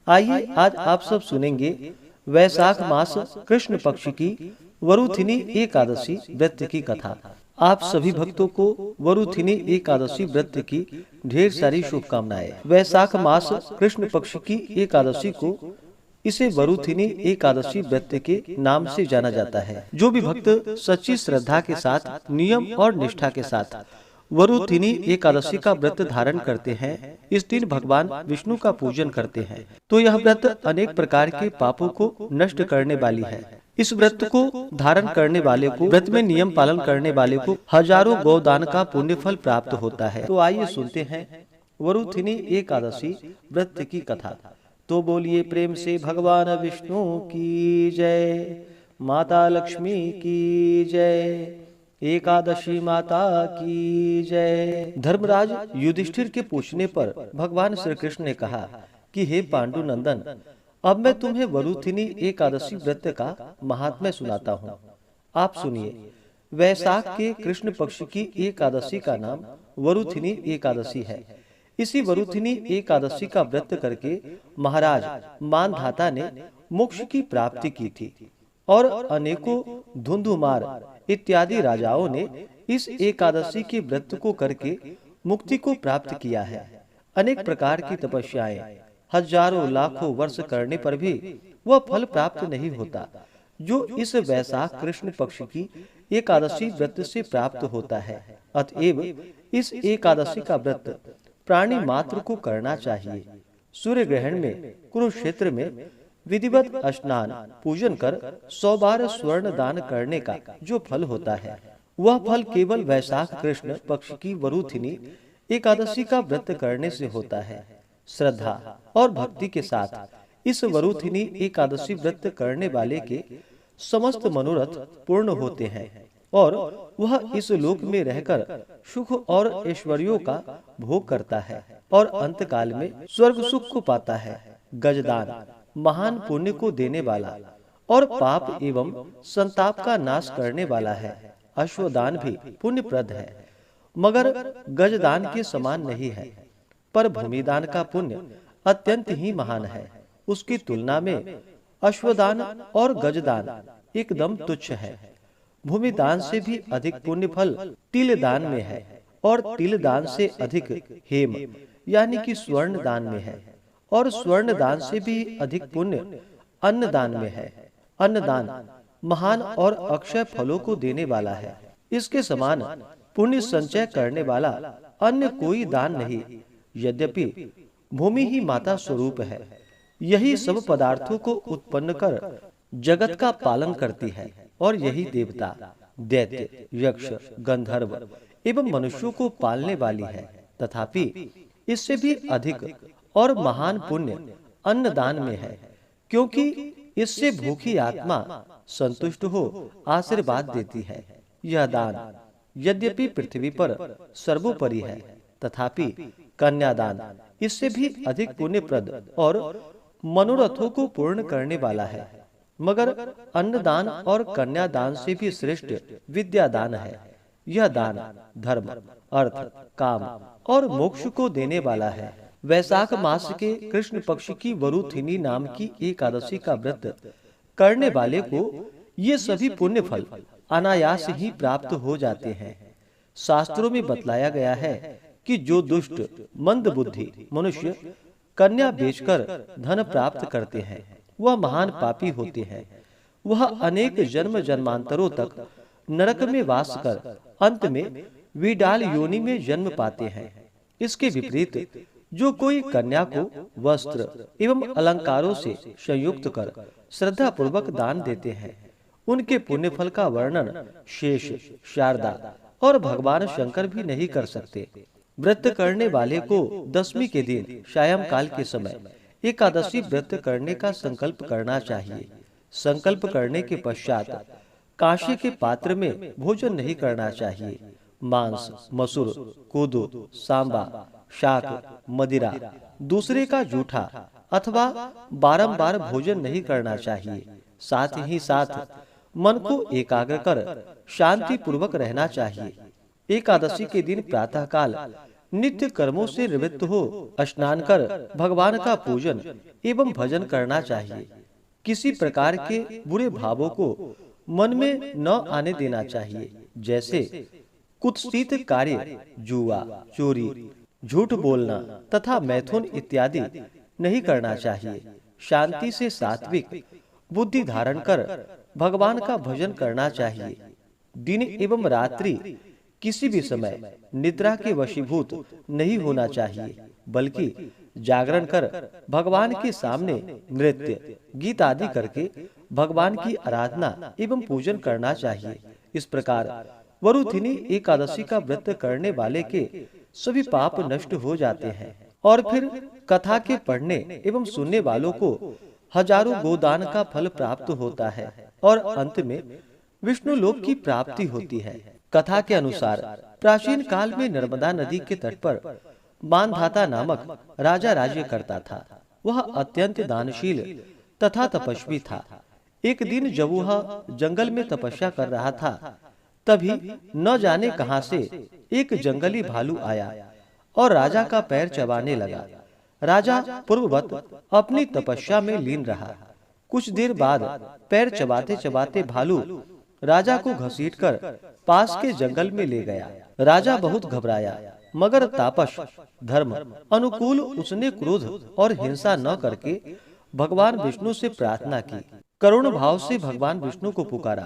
आइए आज आप सब सुनेंगे वैशाख मास कृष्ण पक्ष की वरुथिनी एकादशी व्रत की कथा। आप सभी भक्तों को वरुथिनी एकादशी व्रत की ढेर सारी शुभकामनाएं। वैशाख मास कृष्ण पक्ष की एकादशी को इसे वरुथिनी एकादशी व्रत के नाम से जाना जाता है। जो भी भक्त सच्ची श्रद्धा के साथ, नियम और निष्ठा के साथ वरुथिनी एकादशी का व्रत धारण करते हैं, इस दिन भगवान विष्णु का पूजन करते हैं, तो यह व्रत अनेक प्रकार के पापों को नष्ट करने वाली है। इस व्रत को धारण करने वाले को, व्रत में नियम पालन करने वाले को हजारों गोदान का पुण्य फल प्राप्त होता है। तो आइए सुनते हैं वरुथिनी एकादशी व्रत की कथा। तो बोलिए प्रेम से भगवान विष्णु की जय, माता लक्ष्मी की जय, एकादशी माता की जय। धर्मराज युधिष्ठिर के पूछने पर भगवान श्री कृष्ण ने कहा कि हे पांडु नंदन, अब मैं तुम्हें वरुथिनी एकादशी व्रत का महात्म्य सुनाता हूँ। आप सुनिए। वैशाख के कृष्ण पक्ष की एकादशी का नाम वरुथिनी एकादशी है। इसी वरुथिनी एकादशी का व्रत करके महाराज मानधाता ने मोक्ष की प्राप्ति की थी और अनेकों धुंधुमार इत्यादि राजाओं ने इस एकादशी के व्रत को करके मुक्ति को प्राप्त किया है। अनेक प्रकार की तपस्याएं हजारों लाखों वर्ष करने पर भी वह फल प्राप्त नहीं होता जो इस वैशाख कृष्ण पक्ष की एकादशी व्रत से प्राप्त होता है। अतएव इस एकादशी का व्रत प्राणी मात्र को करना चाहिए। सूर्य ग्रहण में कुरुक्षेत्र में विधिवत स्नान पूजन कर 100 बार स्वर्ण दान करने का जो फल होता है, वह फल केवल वैशाख कृष्ण पक्ष की वरुथिनी एकादशी का व्रत करने से होता है। श्रद्धा और भक्ति के साथ इस वरुथिनी एकादशी व्रत करने वाले के समस्त मनोरथ पूर्ण होते हैं और वह इस लोक में रहकर सुख और ऐश्वर्यों का भोग करता है और अंतकाल में स्वर्ग सुख को पाता है। गजदान महान पुण्य को देने वाला और पाप एवं संताप का नाश करने वाला है। अश्वदान भी पुण्यप्रद है, मगर गजदान के समान नहीं है। पर भूमिदान का पुण्य अत्यंत ही महान है। उसकी तुलना में अश्वदान और गजदान एकदम तुच्छ है। भूमिदान से भी अधिक पुण्य फल तिलदान में है और तिलदान से अधिक हेम यानी कि स्वर्ण दान में है और स्वर्ण दान से भी अधिक पुण्य अन्नदान में है। अन्नदान महान और अक्षय फलों को देने वाला है। इसके समान पुण्य संचय करने वाला अन्य कोई दान नहीं। यद्यपि भूमि ही माता स्वरूप है, यही सब पदार्थों को उत्पन्न कर जगत का पालन करती है और यही देवता, दैत्य, यक्ष, गंधर्व एवं मनुष्यों को पालने वाली है। तथापि इससे भी अधिक और महान पुण्य अन्नदान में है, क्योंकि इससे भूखी आत्मा संतुष्ट हो आशीर्वाद देती है। यह दान यद्यपि पृथ्वी पर सर्वोपरि है, तथापि कन्यादान इससे भी अधिक पुण्यप्रद और मनोरथों को पूर्ण करने वाला है। मगर अन्नदान और कन्यादान से भी श्रेष्ठ विद्यादान है। यह दान धर्म, अर्थ, काम और मोक्ष को देने वाला है। वैशाख मास के कृष्ण पक्ष की वरुथिनी नाम की एकादशी का व्रत करने वाले को ये सभी पुण्य फल अनायास ही प्राप्त हो जाते हैं। शास्त्रों में बतलाया गया है कि जो दुष्ट मंद बुद्धि मनुष्य कन्या बेचकर धन प्राप्त करते हैं, वह महान पापी होते हैं। वह अनेक जन्म जन्मांतरों तक नरक में वास कर अंत में विडाल योनि में जन्म पाते हैं। इसके विपरीत जो कोई कन्या को वस्त्र एवं अलंकारों से संयुक्त कर श्रद्धा पूर्वक दान देते हैं, उनके पुण्य फल का वर्णन शेष, शारदा और भगवान शंकर भी नहीं कर सकते। व्रत करने वाले को दशमी के दिन सायं काल के समय एकादशी व्रत करने का संकल्प करना चाहिए। संकल्प करने के पश्चात कांसे के पात्र में भोजन नहीं करना चाहिए। मांस, मसूर, कोदो, सांबा, शाक, मदिरा, दूसरे का जूठा अथवा बारंबार भोजन नहीं करना चाहिए। साथ ही साथ मन को एकाग्र कर शांति पूर्वक रहना चाहिए। एकादशी के दिन प्रातःकाल नित्य कर्मों से निवृत्त हो स्नान कर भगवान का पूजन एवं भजन करना चाहिए। किसी प्रकार के बुरे भावों को मन में न आने देना चाहिए, जैसे कुत्सित कार्य, जुआ, चोरी, झूठ बोलना तथा मैथुन इत्यादि नहीं करना चाहिए। शांति से सात्विक बुद्धि धारण कर भगवान का भजन करना चाहिए। दिन एवं रात्रि किसी भी समय निद्रा के वशीभूत नहीं होना चाहिए, बल्कि जागरण कर भगवान के सामने नृत्य, गीत आदि करके भगवान की आराधना एवं पूजन करना चाहिए। इस प्रकार वरुथिनी एकादशी का व्रत करने वाले के सभी पाप नष्ट हो जाते हैं और फिर कथा के पढ़ने एवं सुनने वालों को हजारों गोदान का फल प्राप्त होता है और अंत में विष्णु लोक की प्राप्ति होती है। कथा के अनुसार प्राचीन काल में नर्मदा नदी के तट पर मानधाता नामक राजा राज्य करता था। वह अत्यंत दानशील तथा तपस्वी था। एक दिन जब वह जंगल में तपस्या कर रहा था, तभी न जाने कहां से एक जंगली भालू आया और राजा का पैर चबाने लगा। राजा पूर्ववत अपनी तपस्या में लीन रहा। कुछ देर बाद पैर चबाते चबाते भालू राजा को घसीटकर पास के जंगल में ले गया। राजा बहुत घबराया, मगर तापस धर्म अनुकूल उसने क्रोध और हिंसा न करके भगवान विष्णु से प्रार्थना की। करुण भाव से भगवान विष्णु को पुकारा।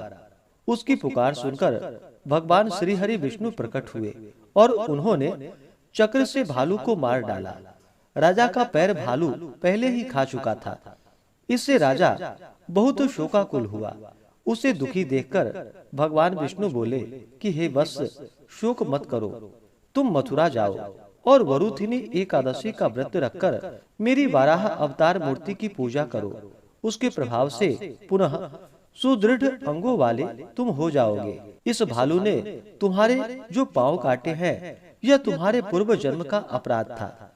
उसकी पुकार सुनकर भगवान श्री हरि विष्णु प्रकट हुए और उन्होंने चक्र से भालू को मार डाला। राजा का पैर भालू पहले ही खा चुका था। इससे राजा बहुत शोकाकुल हुआ। उसे दुखी देखकर भगवान विष्णु बोले कि हे वत्स, शोक मत करो, तुम मथुरा जाओ और वरुथिनी एकादशी का व्रत रखकर मेरी वाराह अवतार मूर्ति की पूजा करो। उसके प्रभाव से पुनः सुदृढ़ अंगों वाले तुम हो जाओगे। इस भालू ने तुम्हारे जो पांव काटे हैं, यह तुम्हारे पूर्व जन्म का अपराध था।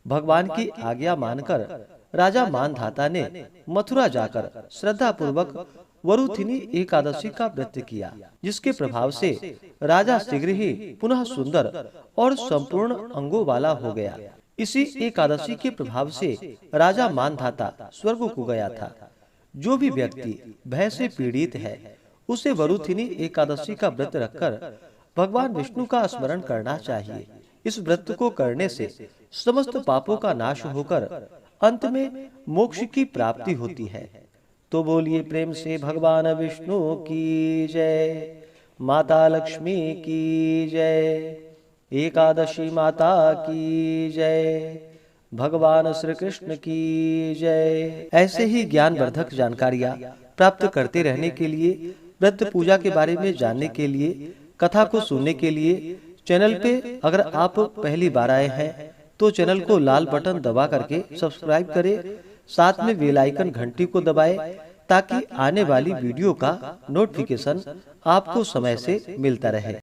भगवान की आज्ञा मानकर राजा मानधाता ने मथुरा जाकर श्रद्धा पूर्वक वरुथिनी एकादशी का व्रत किया, जिसके प्रभाव से राजा शीघ्र ही पुनः सुंदर और संपूर्ण अंगों वाला हो गया। इसी एकादशी के प्रभाव से राजा मानधाता स्वर्ग को गया था। जो भी व्यक्ति भय से पीड़ित है, उसे वरुथिनी एकादशी का व्रत रखकर भगवान विष्णु का स्मरण करना चाहिए। इस व्रत को करने से समस्त पापों का नाश होकर अंत में मोक्ष की प्राप्ति होती है। तो बोलिए प्रेम से भगवान विष्णु की जय, माता लक्ष्मी की जय, एकादशी माता की जय, भगवान श्री कृष्ण की जय। ऐसे ही ज्ञानवर्धक जानकारियाँ प्राप्त करते रहने के लिए, व्रत पूजा के बारे में जानने के लिए, कथा को सुनने के लिए चैनल पे अगर आप पहली बार आए हैं तो चैनल को लाल बटन दबा करके सब्सक्राइब करें, साथ में बेल आइकन घंटी को दबाएं ताकि आने वाली वीडियो का नोटिफिकेशन आपको समय से मिलता रहे।